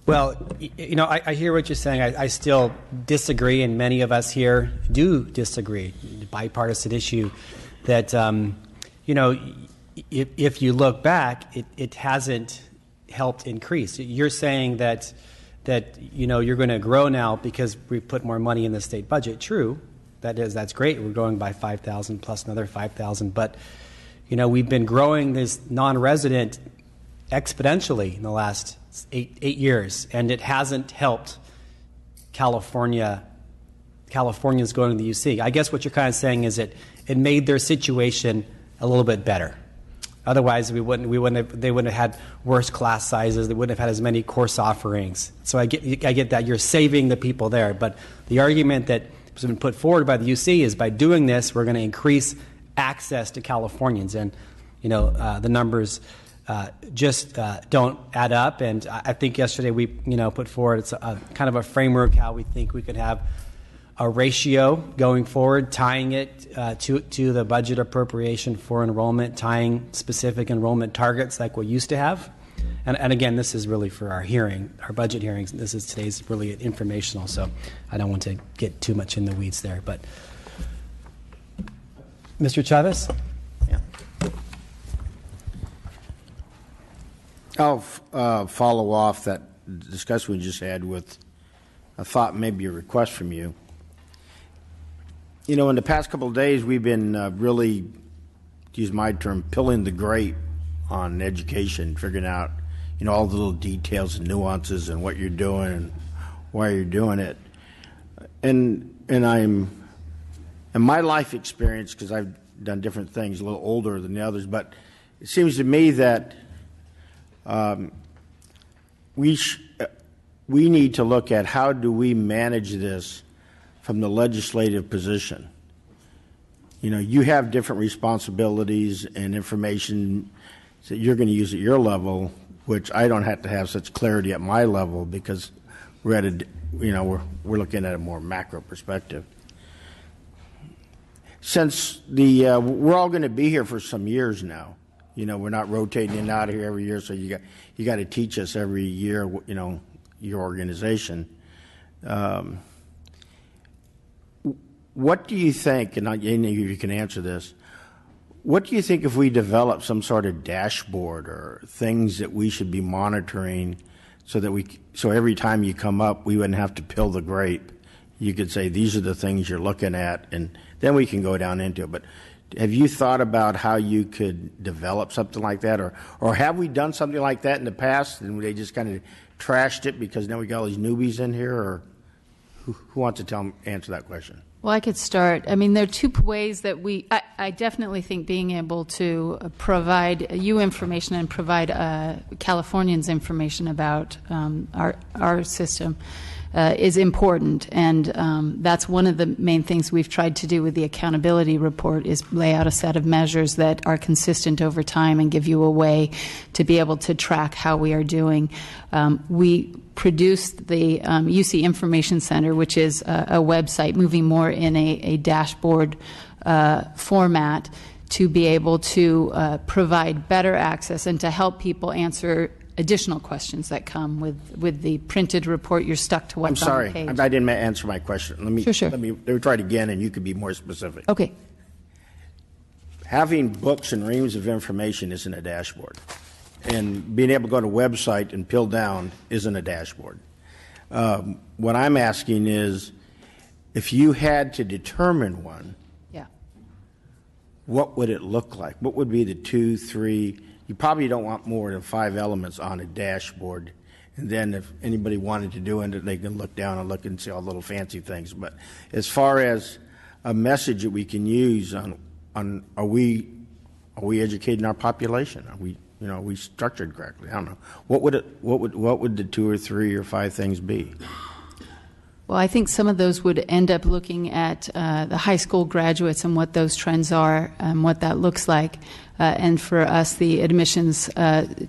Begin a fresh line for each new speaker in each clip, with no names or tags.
Well, I hear what you're saying. I still disagree, and many of us here do disagree. The bipartisan issue that, if you look back, it hasn't helped increase. You're saying that you're going to grow now because we put more money in the state budget. True, that's great. We're growing by 5,000 plus another 5,000, but we've been growing this non-resident exponentially in the last eight years, and it hasn't helped Californians going to the UC. I guess what you're kind of saying is it made their situation a little bit better. Otherwise, they wouldn't have had worse class sizes. They wouldn't have had as many course offerings. So I get that you're saving the people there. But the argument that has been put forward by the UC is by doing this, we're going to increase access to Californians, and the numbers just don't add up. And I think yesterday we put forward it's a kind of a framework how we think we could have a ratio going forward, tying it to the budget appropriation for enrollment, tying specific enrollment targets like we used to have. And again, this is really for our budget hearings. Today's really informational, so I don't want to get too much in the weeds there. But Mr. Chavez?
Yeah. I'll follow off that discussion we just had with a thought, maybe a request from you. In the past couple of days, we've been really, to use my term, pilling the grape on education, figuring out, all the little details and nuances and what you're doing and why you're doing it. And in my life experience, because I've done different things, a little older than the others, but it seems to me that we need to look at how do we manage this from the legislative position. You have different responsibilities and information that you're going to use at your level, which I don't have to have such clarity at my level because we're at we're looking at a more macro perspective. Since we're all going to be here for some years now, we're not rotating in and out of here every year, so you got to teach us every year, your organization. What do you think, and any of you can answer this, what do you think if we develop some sort of dashboard or things that we should be monitoring so every time you come up, we wouldn't have to pill the grape? You could say, these are the things you're looking at, and then we can go down into it. But have you thought about how you could develop something like that? Or have we done something like that in the past and they just kind of trashed it because now we got all these newbies in here? Or who wants to answer that question?
Well, I could start. I mean, there are two ways that I definitely think being able to provide you information and provide Californians information about our system is important. And that's one of the main things we've tried to do with the accountability report is lay out a set of measures that are consistent over time and give you a way to be able to track how we are doing. We produced the UC Information Center, which is a website moving more in a dashboard format to be able to provide better access and to help people answer additional questions that come with the printed report. You're stuck to what's on the page.
I'm sorry, I didn't answer my question. Let me try it again, and you could be more specific.
Okay.
Having books and reams of information isn't a dashboard. And being able to go to a website and peel down isn't a dashboard. What I'm asking is, if you had to determine one, what would it look like? What would be the 2, 3? You probably don't want more than 5 elements on a dashboard. And then if anybody wanted to do it, they can look down and look and see all the little fancy things. But as far as a message that we can use on are we educating our population? Are we structured correctly? I don't know. What would the 2 or 3 or 5 things be?
Well, I think some of those would end up looking at the high school graduates and what those trends are and what that looks like. And for us, the admissions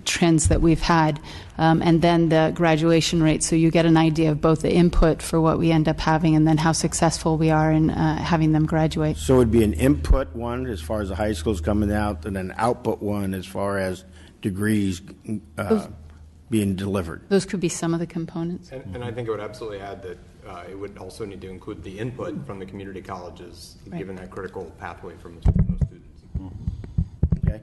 trends that we've had, and then the graduation rate. So you get an idea of both the input for what we end up having and then how successful we are in having them graduate.
So it would be an input one as far as the high school's coming out, and an output one as far as degrees. being delivered.
Those could be some of the components.
And I think I would absolutely add that it would also need to include the input from the community colleges, given that critical pathway from those students.
Okay.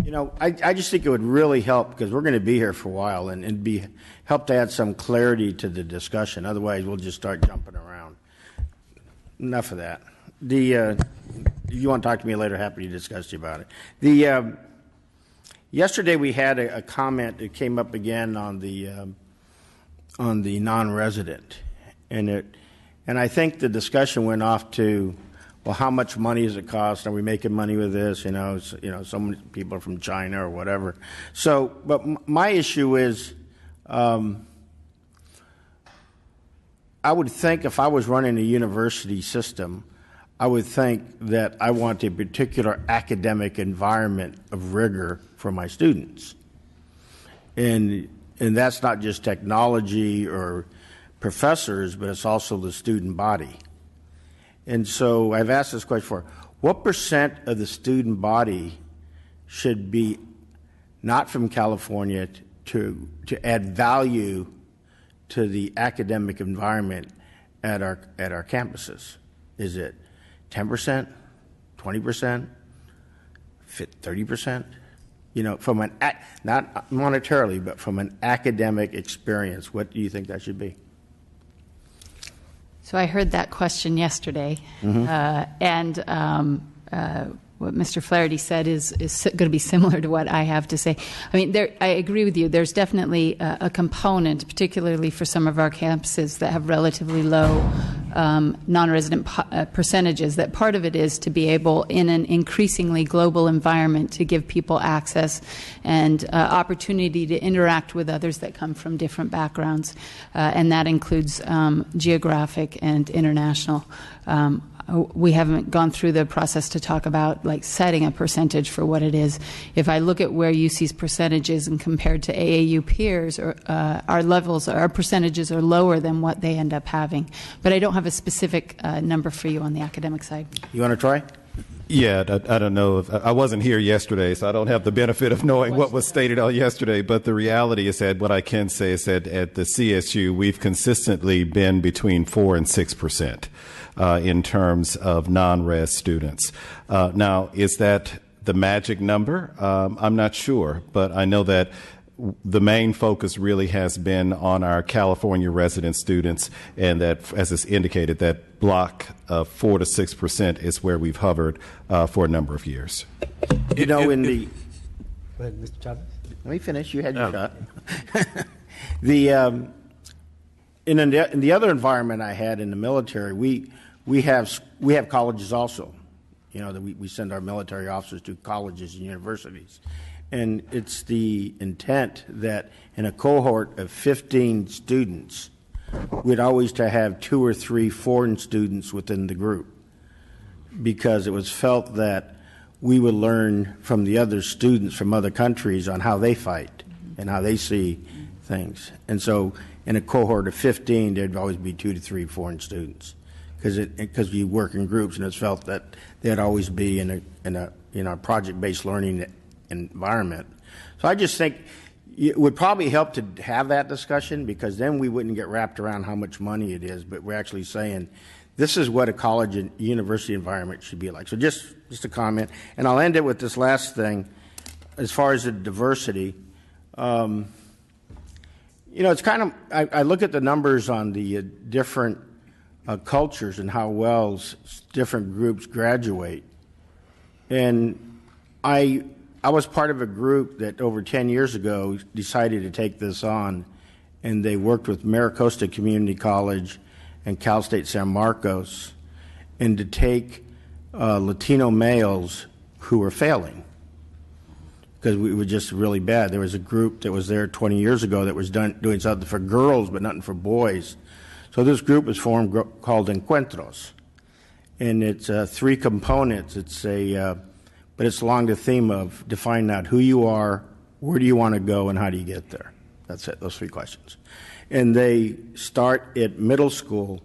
You know, I just think it would really help, because we're going to be here for a while, and help to add some clarity to the discussion. Otherwise, we'll just start jumping around. Enough of that. If you want to talk to me later, happy to discuss to you about it. Yesterday we had a comment that came up again on the non-resident, and I think the discussion went off to, well, how much money does it cost? Are we making money with this? So many people are from China or whatever. So, but my issue is, I would think if I was running a university system, I would think that I want a particular academic environment of rigor for my students. And that's not just technology or professors, but it's also the student body. And so I've asked this question before: what percent of the student body should be not from California to add value to the academic environment at our campuses? Is it 10%, 20%, 30%? From not monetarily, but from an academic experience, what do you think that should be?
So I heard that question yesterday, and what Mr. Flaherty said is going to be similar to what I have to say. I mean, I agree with you. There's definitely a component, particularly for some of our campuses that have relatively low non-resident percentages, that part of it is to be able, in an increasingly global environment, to give people access and opportunity to interact with others that come from different backgrounds, and that includes geographic and international. We haven't gone through the process to talk about setting a percentage for what it is. If I look at where UC's percentages and compared to AAU peers, our percentages are lower than what they end up having. But I don't have a specific number for you on the academic side.
You want to try?
Yeah, I don't know if I wasn't here yesterday, so I don't have the benefit of knowing what was stated on yesterday. But the reality is that what I can say is that at the CSU, we've consistently been between 4% and 6%. In terms of non-res students. Now, is that the magic number? I'm not sure, but I know that the main focus really has been on our California resident students, and that, as is indicated, that block of 4 to 6% is where we've hovered for a number of years.
Go ahead, Mr.
Chavez.
Let me finish. You had your shot. In the other environment I had in the military, we have colleges also. That we send our military officers to colleges and universities. And it's the intent that in a cohort of 15 students, we'd always to have 2 or 3 foreign students within the group, because it was felt that we would learn from the other students from other countries on how they fight and how they see things. And so in a cohort of 15, there'd always be 2 to 3 foreign students, because we work in groups, and it's felt that they'd always be in a project-based learning environment. So I just think it would probably help to have that discussion, because then we wouldn't get wrapped around how much money it is, but we're actually saying this is what a college and university environment should be like. So just a comment, and I'll end it with this last thing. As far as the diversity, it's kind of, I look at the numbers on the different cultures and how well different groups graduate. And I was part of a group that over 10 years ago decided to take this on, and they worked with Maricosta Community College and Cal State San Marcos, and to take Latino males who were failing, because we were just really bad. There was a group that was there 20 years ago that was doing something for girls but nothing for boys. So this group was formed called Encuentros, and it's 3 components. But it's along the theme of defining out who you are, where do you want to go, and how do you get there. That's it, those 3 questions. And they start at middle school,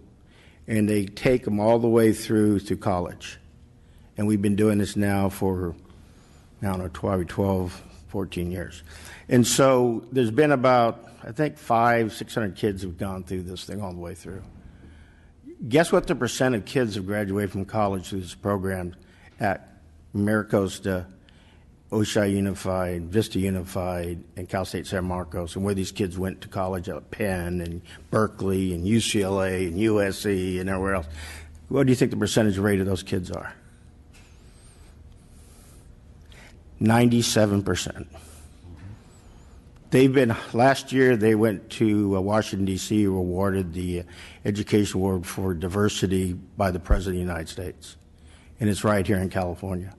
and they take them all the way through to college. And we've been doing this now for, 12, 14 years. And so there's been about, I think, 600 kids have gone through this thing all the way through. Guess what the percent of kids have graduated from college through this program at MiraCosta, Oshai Unified, Vista Unified, and Cal State San Marcos, and where these kids went to college at Penn and Berkeley and UCLA and USC and everywhere else. What do you think the percentage rate of those kids are? 97%. Last year they went to Washington, D.C., awarded the Education Award for Diversity by the President of the United States. And it's right here in California.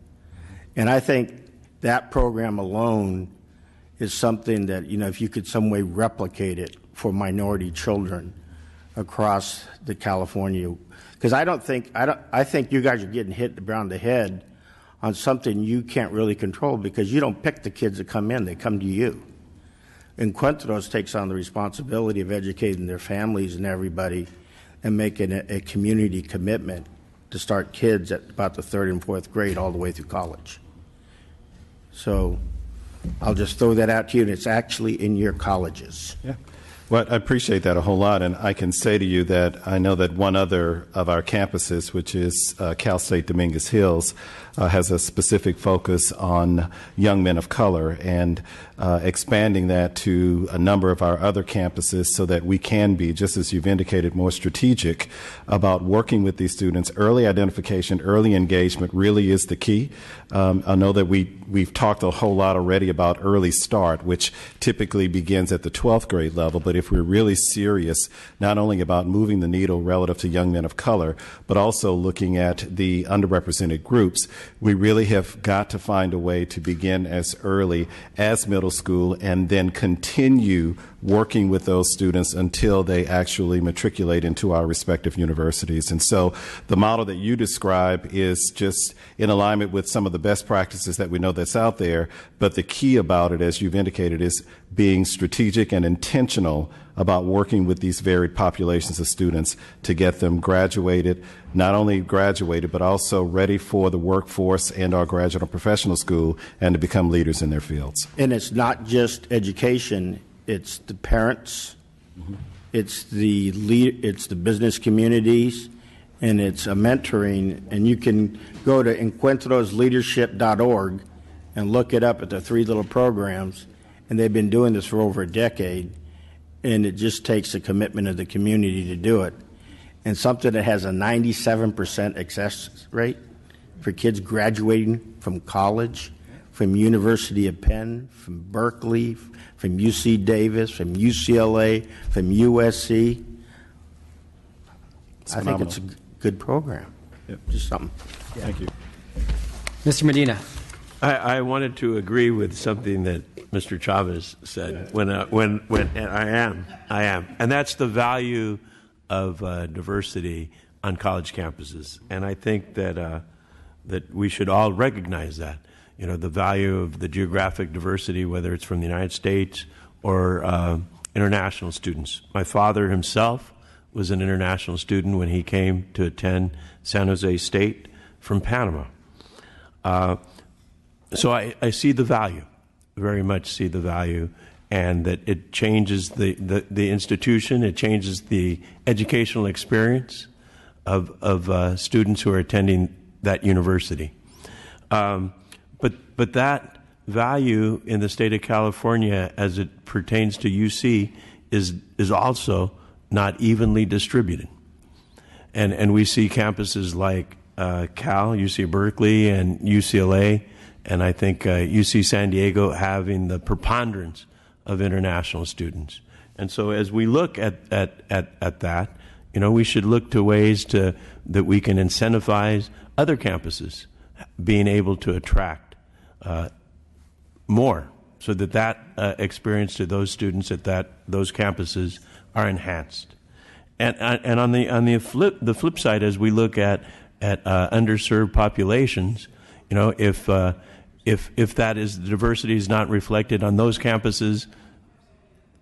And I think that program alone is something that, if you could some way replicate it for minority children across the California, because I think you guys are getting hit around the head on something you can't really control, because you don't pick the kids that come in, they come to you. Encuentros takes on the responsibility of educating their families and everybody and making a community commitment to start kids at about the 3rd and 4th grade all the way through college. So I'll just throw that out to you, and it's actually in your colleges.
Yeah. Well, I appreciate that a whole lot, and I can say to you that I know that one other of our campuses, which is Cal State Dominguez Hills, has a specific focus on young men of color, and expanding that to a number of our other campuses so that we can be, just as you've indicated, more strategic about working with these students. Early identification, early engagement really is the key. I know that we've talked a whole lot already about early start, which typically begins at the 12th grade level, but if we're really serious not only about moving the needle relative to young men of color, but also looking at the underrepresented groups, we really have got to find a way to begin as early as middle school and then continue working with those students until they actually matriculate into our respective universities. And so the model that you describe is just in alignment with some of the best practices that we know that's out there, but the key about it, as you've indicated, is being strategic and intentional about working with these varied populations of students to get them graduated, not only graduated, but also ready for the workforce and our graduate and professional school, and to become leaders in their fields.
And it's not just education, it's the parents, it's the business communities, and it's a mentoring. And you can go to encuentrosleadership.org and look it up at the 3 little programs, and they've been doing this for over a decade, and it just takes the commitment of the community to do it. And something that has a 97% success rate for kids graduating from college, from University of Penn, from Berkeley, from UC Davis, from UCLA, from USC. I think it's a good program.
Yep.
Just something.
Yeah. Thank you.
Mr. Medina.
I wanted to agree with something that Mr. Chavez said. And I am, and that's the value of diversity on college campuses. And I think that we should all recognize that. The value of the geographic diversity, whether it's from the United States or international students. My father himself was an international student when he came to attend San Jose State from Panama. So I see the value, very much see the value, and that it changes the institution, it changes the educational experience of students who are attending that university. But that value in the state of California as it pertains to UC is also not evenly distributed. And we see campuses like Cal, UC Berkeley, and UCLA, and I think UC San Diego having the preponderance of international students. And so as we look at that, we should look to ways that we can incentivize other campuses being able to attract more, so that experience to those students at those campuses are enhanced. And on the flip side, as we look at underserved populations, if that is, the diversity is not reflected on those campuses,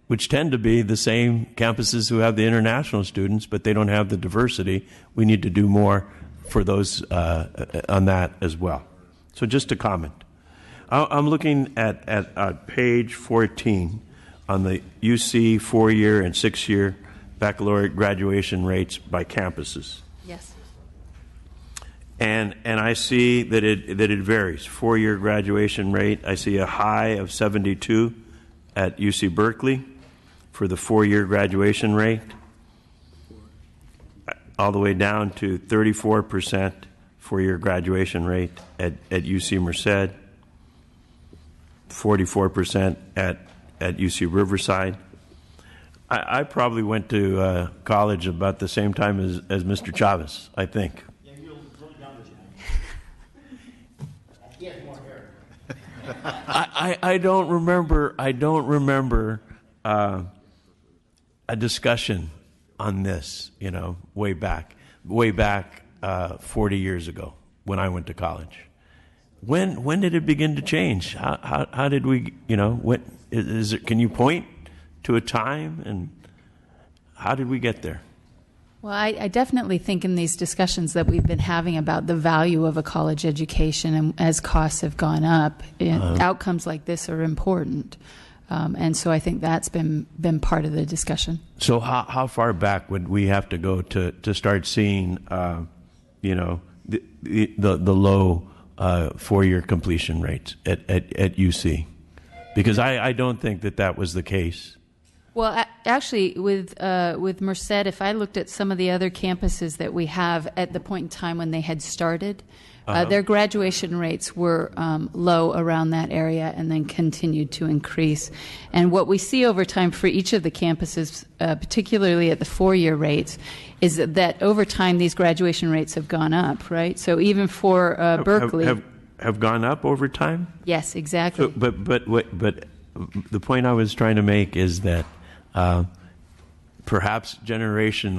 which tend to be the same campuses who have the international students, but they don't have the diversity, we need to do more for those on that as well. So just a comment. I'm looking at page 14 on the UC 4-year and 6-year baccalaureate graduation rates by campuses.
Yes.
And I see that it varies. 4-year graduation rate, I see a high of 72 at UC Berkeley for the 4-year graduation rate, all the way down to 34% 4-year graduation rate at UC Merced, 44% at UC Riverside. I probably went to college about the same time as Mr. Chavez, I think. I don't remember a discussion on this, way back 40 years ago when I went to college. When did it begin to change? How did we, what is it? Can you point to a time, and how did we get there?
Well, I definitely think in these discussions that we've been having about the value of a college education, and as costs have gone up, outcomes like this are important. And so I think that's been part of the discussion.
So how far back would we have to go to start seeing, the low 4-year completion rates at UC? Because I don't think that was the case.
Well, actually, with Merced, if I looked at some of the other campuses that we have at the point in time when they had started, their graduation rates were low around that area and then continued to increase. And what we see over time for each of the campuses, particularly at the 4-year rates, is that over time these graduation rates have gone up, right? So even for Berkeley...
Have gone up over time?
Yes, exactly.
So, but the point I was trying to make is that perhaps a generation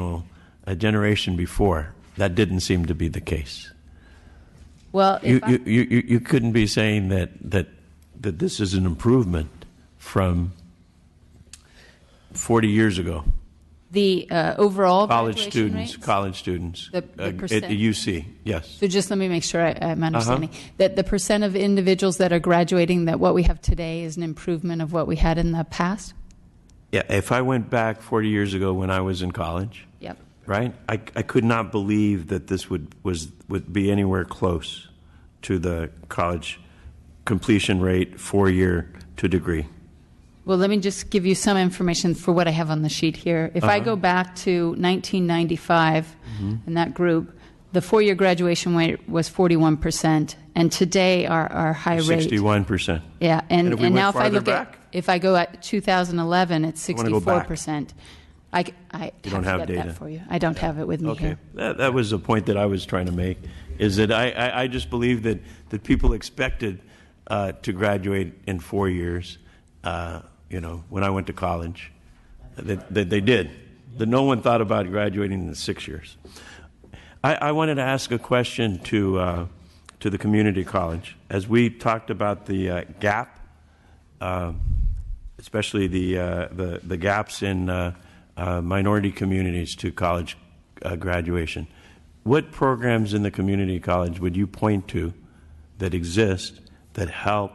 before, that didn't seem to be the case.
Well,
you couldn't be saying that this is an improvement from 40 years ago.
The overall
college
graduation
students
the percent.
at UC, yes.
So just let me make sure I'm understanding that the percent of individuals that are graduating, that what we have today is an improvement of what we had in the past?
Yeah, if I went back 40 years ago when I was in college,
Yep.
right, I could not believe that this would be anywhere close to the college completion rate 4-year to degree.
Well, let me just give you some information for what I have on the sheet here. If I go back to 1995 in that group, the 4-year graduation rate was 41%, and today our high rate
61%.
Yeah, and
if we
now
went
if I look
farther back?
if I go at 2011, it's
I wanna go back.
64%. I
You don't have
to get
data.
that for you. I don't have it with me
Okay,
here.
that was the point that I was trying to make, is that I just believe that people expected to graduate in 4 years, when I went to college, that they did. That no one thought about graduating in 6 years. I wanted to ask a question to the community college. As we talked about the gap, especially the gaps in minority communities to college graduation, what programs in the community college would you point to that exist that help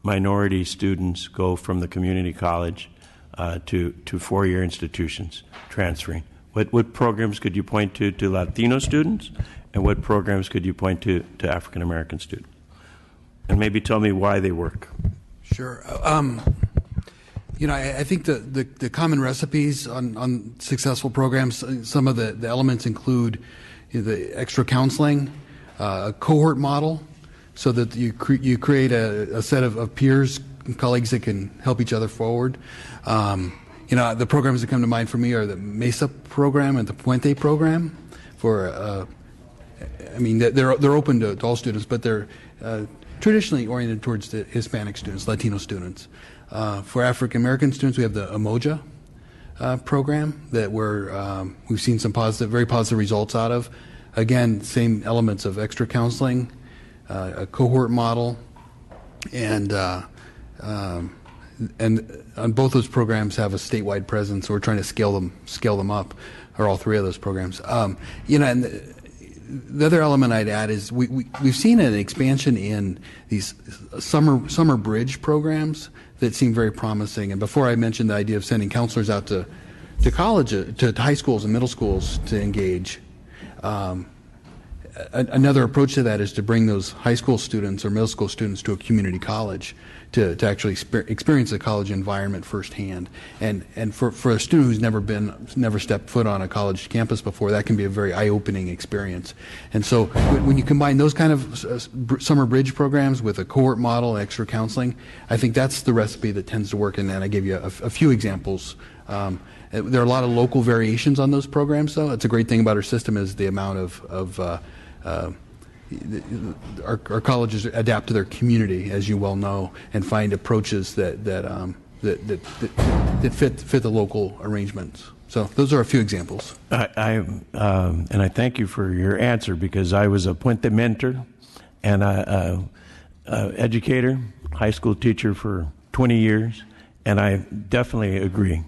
minority students go from the community college to 4-year institutions transferring? What programs could you point to Latino students, and what programs could you point to African American students? And maybe tell me why they work.
Sure. I think the common recipes on successful programs, some of the elements include the extra counseling, a cohort model, so that you create a set of peers and colleagues that can help each other forward. The programs that come to mind for me are the MESA program and the Puente program. They're open to all students, but they're traditionally oriented towards the Hispanic students, Latino students. For African American students, we have the Umoja program that we've seen some very positive results out of. Again, same elements of extra counseling, a cohort model, and on both those programs have a statewide presence. So we're trying to scale them up, or all three of those programs. And the other element I'd add is we've seen an expansion in these summer bridge programs that seem very promising. And before I mentioned the idea of sending counselors out to college, to high schools and middle schools to engage. Another approach to that is to bring those high school students or middle school students to a community college to actually experience the college environment firsthand. And for a student who's never stepped foot on a college campus before, that can be a very eye-opening experience. And so when you combine those kind of summer bridge programs with a cohort model and extra counseling, I think that's the recipe that tends to work. And I gave you a few examples. There are a lot of local variations on those programs, though. It's a great thing about our system is the amount of our colleges adapt to their community, as you well know, and find approaches that fit the local arrangements. So those are a few examples.
And I thank you for your answer, because I was a Puente mentor and a educator, high school teacher for 20 years, and I definitely agree.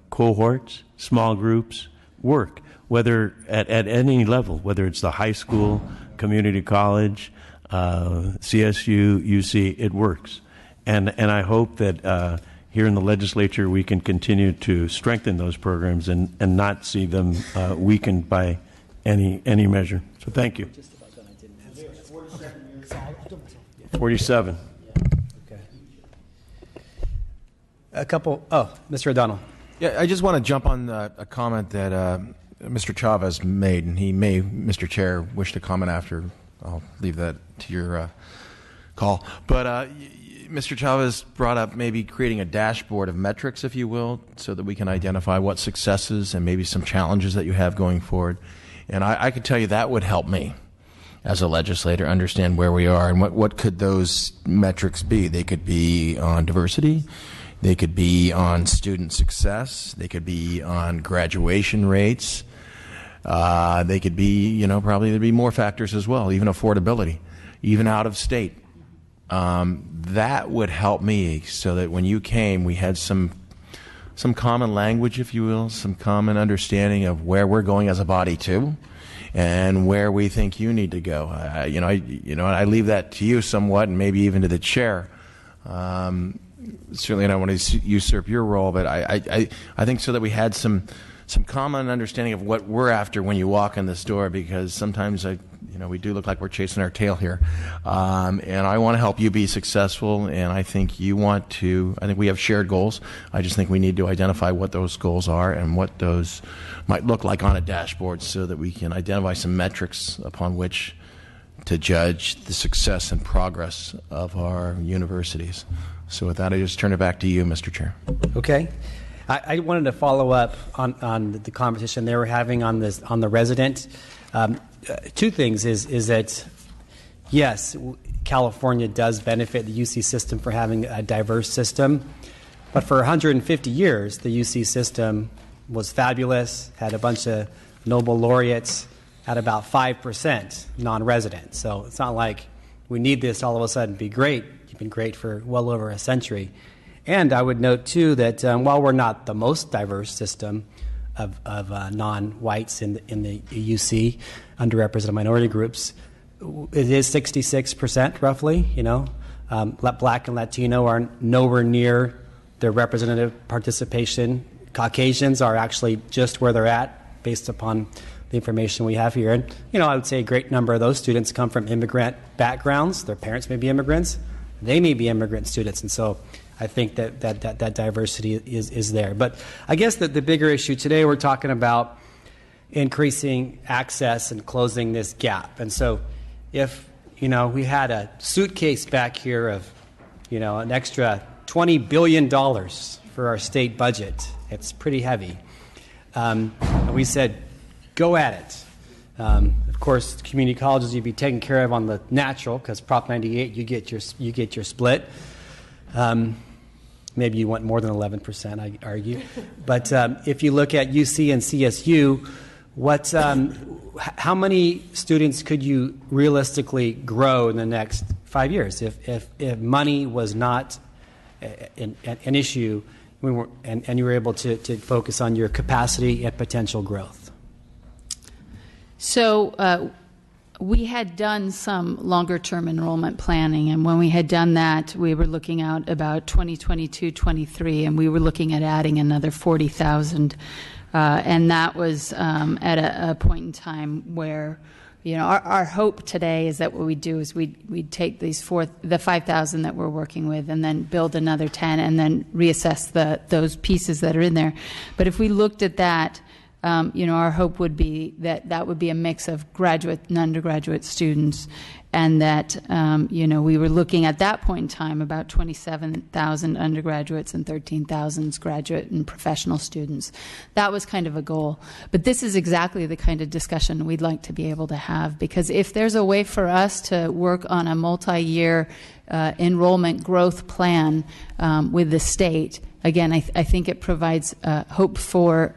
Cohorts, small groups work, whether at any level, whether it's the high school, community college, CSU, UC, it works. And I hope that here in the legislature we can continue to strengthen those programs and not see them weakened by any measure. So thank you. 47.
Okay. Mr. O'Donnell.
Yeah, I just want to jump on a comment that Mr. Chavez made, and he may, Mr. Chair, wish to comment after. I'll leave that to your call. But Mr. Chavez brought up maybe creating a dashboard of metrics, if you will, so that we can identify what successes and maybe some challenges that you have going forward. And I could tell you that would help me as a legislator understand where we are and what could those metrics be. They could be on diversity. They could be on student success. They could be on graduation rates. They could be, probably there'd be more factors as well, even affordability, even out of state. That would help me so that when you came, we had some common language, if you will, some common understanding of where we're going as a body too, and where we think you need to go. I leave that to you somewhat, and maybe even to the chair. Certainly, I don't want to usurp your role, but I think so that we had some common understanding of what we're after when you walk in this door, because sometimes we do look like we're chasing our tail here, and I want to help you be successful, and I think you want to. I think we have shared goals. I just think we need to identify what those goals are and what those might look like on a dashboard, so that we can identify some metrics upon which to judge the success and progress of our universities. So with that, I just turn it back to you, Mr. Chair.
Okay. I wanted to follow up on the conversation they were having on the resident. Two things is that, yes, California does benefit the UC system for having a diverse system, but for 150 years, the UC system was fabulous, had a bunch of Nobel laureates, had about 5% non-resident. So it's not like we need this all of a sudden to be great. You've been great for well over a century. And I would note, too, that while we're not the most diverse system of non-whites in the UC, underrepresented minority groups, it is 66% roughly, Black and Latino are nowhere near their representative participation. Caucasians are actually just where they're at based upon the information we have here. And, I would say a great number of those students come from immigrant backgrounds. Their parents may be immigrants. They may be immigrant students. And so I think that diversity is there. But I guess that the bigger issue today, we're talking about increasing access and closing this gap. And so if, we had a suitcase back here of, an extra $20 billion for our state budget, it's pretty heavy. And we said, go at it. Of course, community colleges you'd be taken care of on the natural, because Prop 98, you get your split. Maybe you want more than 11%, I argue. But if you look at UC and CSU, how many students could you realistically grow in the next 5 years if money was not an issue and you were able to focus on your capacity and potential growth?
So we had done some longer-term enrollment planning, and when we had done that, we were looking out about 2022-23, and we were looking at adding another 40,000, and that was at a point in time where, our hope today is that what we do is we'd take the 5,000 that we're working with, and then build another 10, and then reassess those pieces that are in there. But if we looked at that, our hope would be that would be a mix of graduate and undergraduate students, and that, we were looking at that point in time about 27,000 undergraduates and 13,000 graduate and professional students. That was kind of a goal. But this is exactly the kind of discussion we'd like to be able to have, because if there's a way for us to work on a multi-year enrollment growth plan with the state, again, I think it provides hope for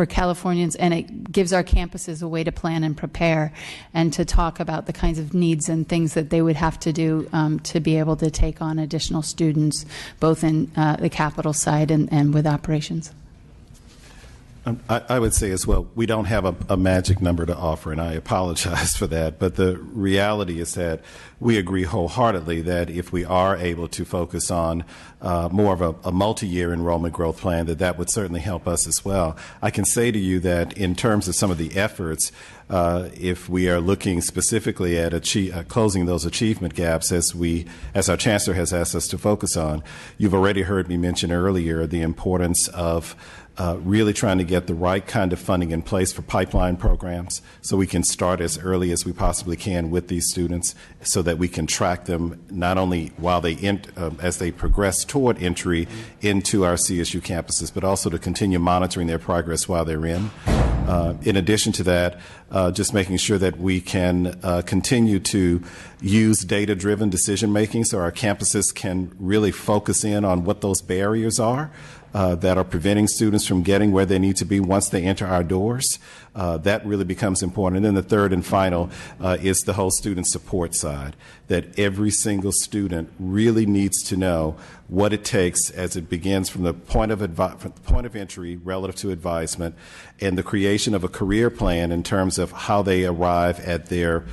Californians, and it gives our campuses a way to plan and prepare, and to talk about the kinds of needs and things that they would have to do to be able to take on additional students, both in the capital side and with operations.
I would say as well, we don't have a magic number to offer, and I apologize for that. But the reality is that we agree wholeheartedly that if we are able to focus on more of a multi-year enrollment growth plan, that would certainly help us as well. I can say to you that in terms of some of the efforts, if we are looking specifically at closing those achievement gaps, as our chancellor has asked us to focus on, you've already heard me mention earlier the importance of really trying to get the right kind of funding in place for pipeline programs, so we can start as early as we possibly can with these students, so that we can track them not only while as they progress toward entry into our CSU campuses, but also to continue monitoring their progress while they're in. In addition to that, just making sure that we can continue to use data-driven decision-making, so our campuses can really focus in on what those barriers are that are preventing students from getting where they need to be once they enter our doors. That really becomes important. And then the third and final is the whole student support side, that every single student really needs to know what it takes as it begins from the point of entry relative to advisement, and the creation of a career plan in terms of how they arrive at their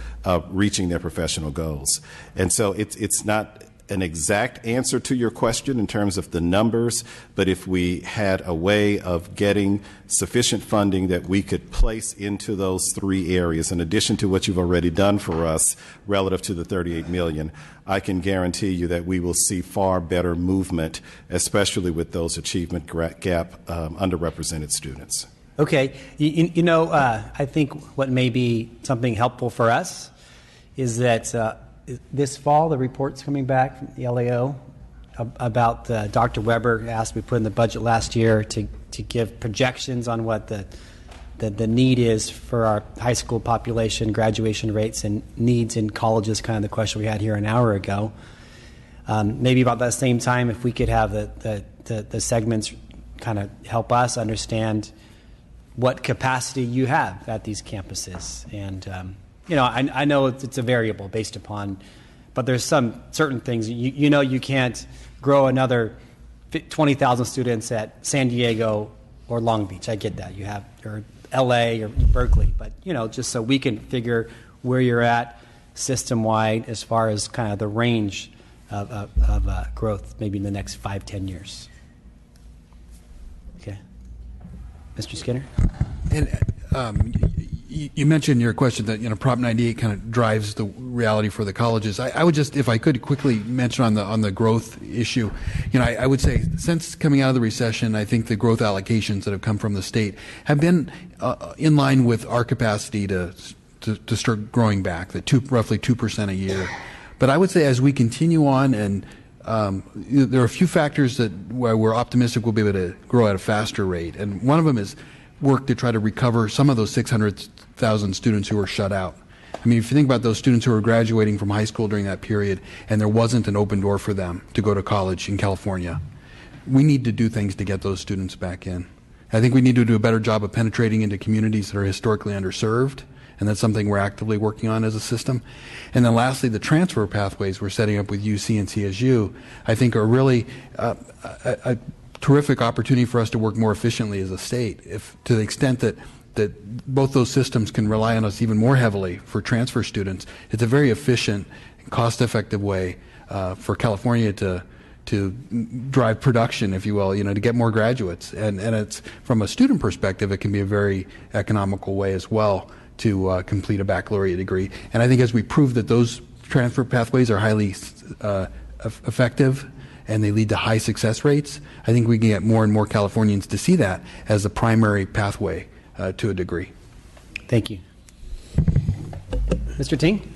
reaching their professional goals. And so it's not an exact answer to your question in terms of the numbers, but if we had a way of getting sufficient funding that we could place into those three areas, in addition to what you've already done for us relative to the $38 million, I can guarantee you that we will see far better movement, especially with those achievement gap underrepresented students.
Okay. I think what may be something helpful for us is that this fall, the report's coming back from the LAO about Dr. Weber asked me to put in the budget last year to give projections on what the need is for our high school population, graduation rates, and needs in colleges, kind of the question we had here an hour ago. Maybe about that same time, if we could have the segments kind of help us understand what capacity you have at these campuses. And I know it's a variable based upon, but there's some certain things. You can't grow another 20,000 students at San Diego or Long Beach. I get that. You have or LA or Berkeley, but just so we can figure where you're at system-wide as far as kind of the range of growth, maybe in the next 5-10 years. Okay, Mr. Skinner.
And you mentioned in your question that Prop 98 kind of drives the reality for the colleges. I would just, if I could, quickly mention on the growth issue. I would say since coming out of the recession, I think the growth allocations that have come from the state have been in line with our capacity to start growing back, roughly 2% a year. But I would say as we continue on, and there are a few factors where we're optimistic we'll be able to grow at a faster rate, and one of them is work to try to recover some of those 600,000 students who were shut out. I mean, if you think about those students who were graduating from high school during that period and there wasn't an open door for them to go to college in California, we need to do things to get those students back in. I think we need to do a better job of penetrating into communities that are historically underserved, and that's something we're actively working on as a system. And then lastly, the transfer pathways we're setting up with UC and CSU, I think are really a terrific opportunity for us to work more efficiently as a state, if to the extent that that both those systems can rely on us even more heavily for transfer students. It's a very efficient and cost-effective way for California to drive production, if you will, to get more graduates. And it's, from a student perspective, it can be a very economical way as well to complete a baccalaureate degree. And I think as we prove that those transfer pathways are highly effective and they lead to high success rates, I think we can get more and more Californians to see that as a primary pathway to a degree.
Thank you. Mr. Ting?